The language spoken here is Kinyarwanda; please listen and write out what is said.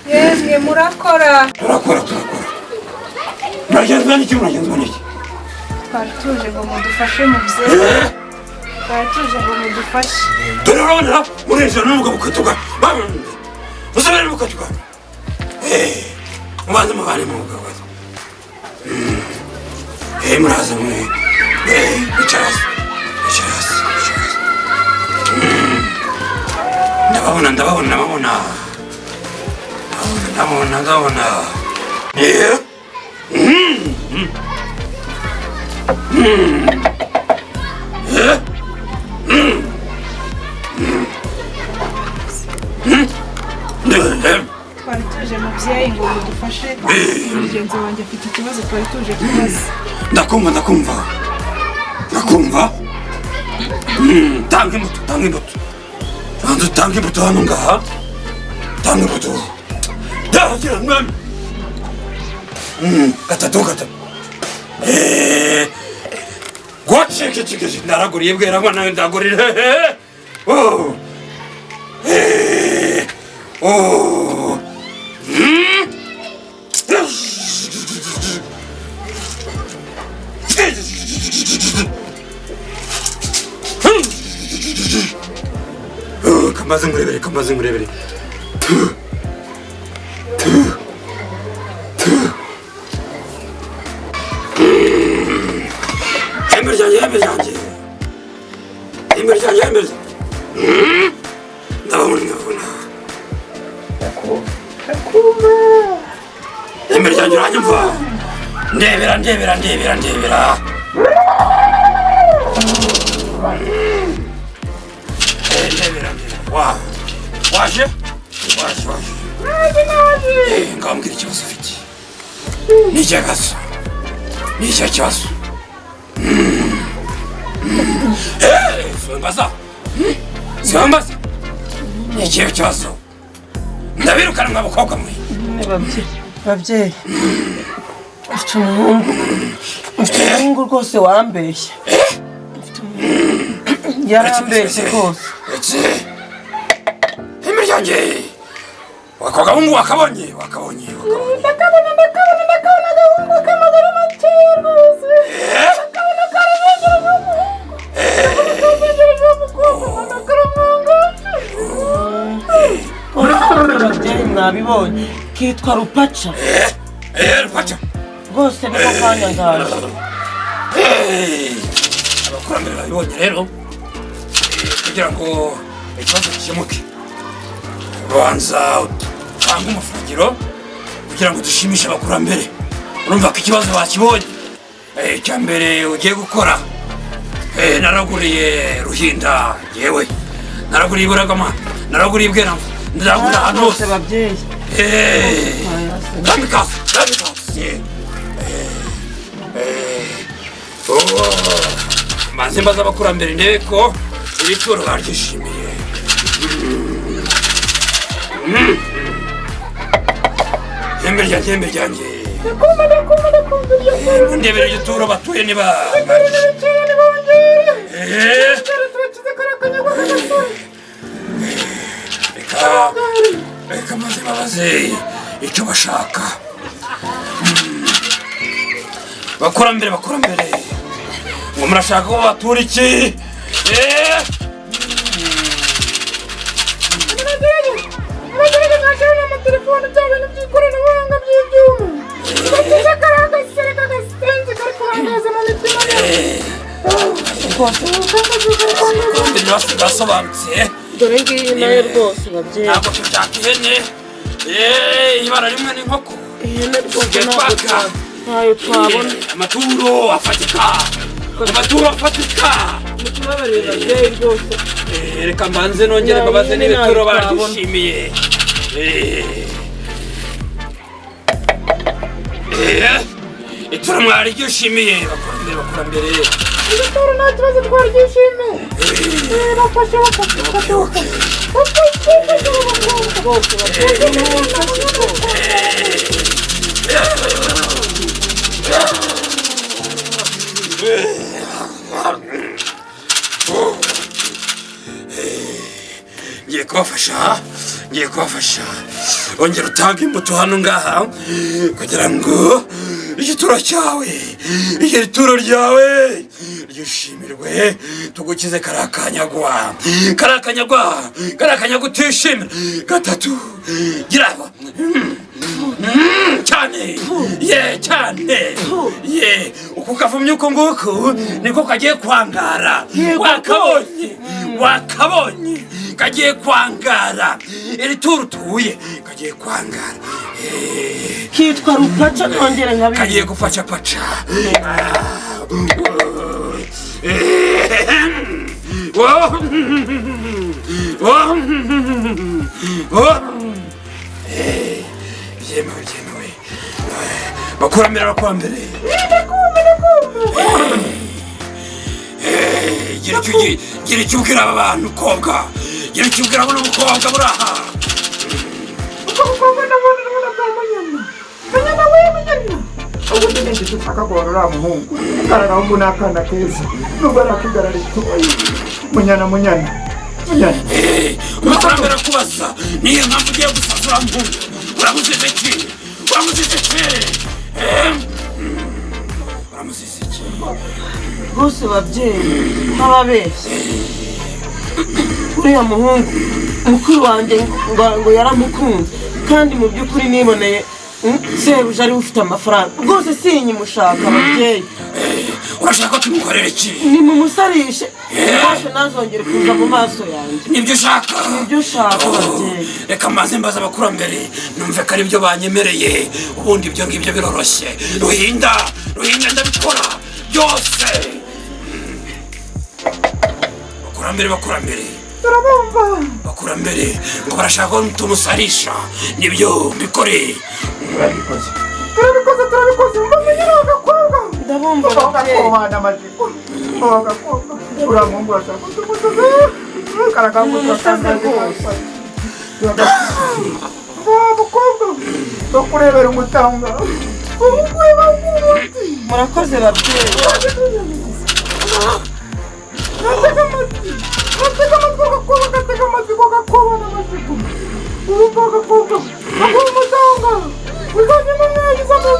Yemwe murakora. Turakora. Muragenzwa n'iki? Twari tuje ngo mudufashe muvyeyi. Twari tuje ngo mudufashe. Turarona murejana n'umugabo ukatuka. Musabere mukatuka. Mubanze mubane mu mugabo. Muraza mwe. Icaras. Ndababona. Ndabona. Twari tuje muvyeyi ngo mudufashe. Mugenzi wanjye afite ikibazo twari tuje kubaza. Ndakumva. Tanga imbuto. Banza utange imbuto hano ngaha. Tanga imbuto. Ndagira mwami. Gatatu. Gwaceke naraguriye bwera mwana ndagurira. Kamaze ngurebere. Emberjanje. Ndabona. Emberjanje uranyumva? Ndebera. Waje. Ngambwira ikibazo ufite. Ni ikibazo. Swambaza. Ni ikibazo. Ndabirukana mw'abakobwa mwe. Babyeyi. Ufite umuhungu rwose wambeshye. Yarambeshye rwose. Emberjanje. Wakabungu wakabonye. Ndakabona agahungu k'amagara makeya rwose. Ndakabona karabengereza Babyeyi mwabibonye kitwa Rupaca. Rupaca. Rwose niko kanya ngaje. Abakurambere babibonye rero kugira ngo ikibazo gikemuke. Banza utanga umufungiro kugira ngo dushimishe abakurambere. Urumva ko ikibazo bakibonye. Icya mbere ugiye gukora. Naraguriye Ruhinda yewe. Naraguriye Buragama. Naraguriye Bweramvu. Ndagura hano hose babyeyi. Kamikaze. Maze mbaza abakurambere ndebe ko iri turo baryishimiye. Emberjanje. Ndebera iryo turo batuye niba. Reka maze babaze icyo bashaka. Bakurambere. Ngo murashaka ko batura iki? Telefone cyangwa ibintu by'ikoranabuhanga by'ibyuma. Bakiza karagasere kagasenze kari kurangaza mu mitima yabo. Birasobanutse. Dore ngiyi nayo rwose babyeyi. Ntabwo dushaka ihene. Ibara rimwe n'inkoko. Ihene rwose ntayo twabona. Amaturo afatika. Mutubabarire babyeyi rwose. Reka mbanze nongere mbabaze n'ibituro baryishimiye. Ituro mwari ryishimiye bakurambere. ibitaro nta kibazo twaryishimiye. Bafashe Bose ngiye kubafasha ongera utange imbuto hano ngaha kugira ngo igituro cyawe igituro ryawe ryishimirwe tugukize karakanyagwa utishimira gatatu girabo cyane uko kavumye uko nguko niko kagiye kwangara wakabonye kagiye kwangara iri turu tuye kagiye kwangara kitwa rupaca nongere nkabi kagiye gufaca paca byemewe bakurambere gira icyo ubwira aba bantu kobwa gira icyo ubwira abo n'umukobwa buri aha umukobwa ndabona bwa munyana munyana ubundi ni igiti ushaka guhora uriya muhungu karagahungu ni akana keza nubwo ari akigara ritoya munyana umukurambere akubaza niyo mpamvu ugiye gusazura muhungu uramuzize iki bose babyeyi nk'ababeshya uriya muhungu mukuru wanjye ngo yaramukunze kandi mu by'ukuri niboneye sebuja ari ufite amafaranga rwose sinyimushaka ababyeyi urashaka ko tumukorera iki nimumusarishe rwose ntazongere kuza mu maso yanjye nibyo ushaka ababyeyi reka maze mbaza abakurambere numve ko ari byo banyemereye ubundi ibyo ngibyo biroroshye ruhinda ndabikora byose bakurambere turabumva bakurambere ngo barashaka ko tumusarisha nibyo mbikore turabikoze mumenyere agakobwa ndabumva bagakobana amajipo bagakobwa uriya muhungu urashaka kutumusaza karagahungu turatangaje rwose mukobwa bakurebera umutanga ubukwe bakubuti murakoze babyeyi gatega amatwi ugakobana amajipo urumva agakobwa bakuha umutanga uzajya mumwagiza mu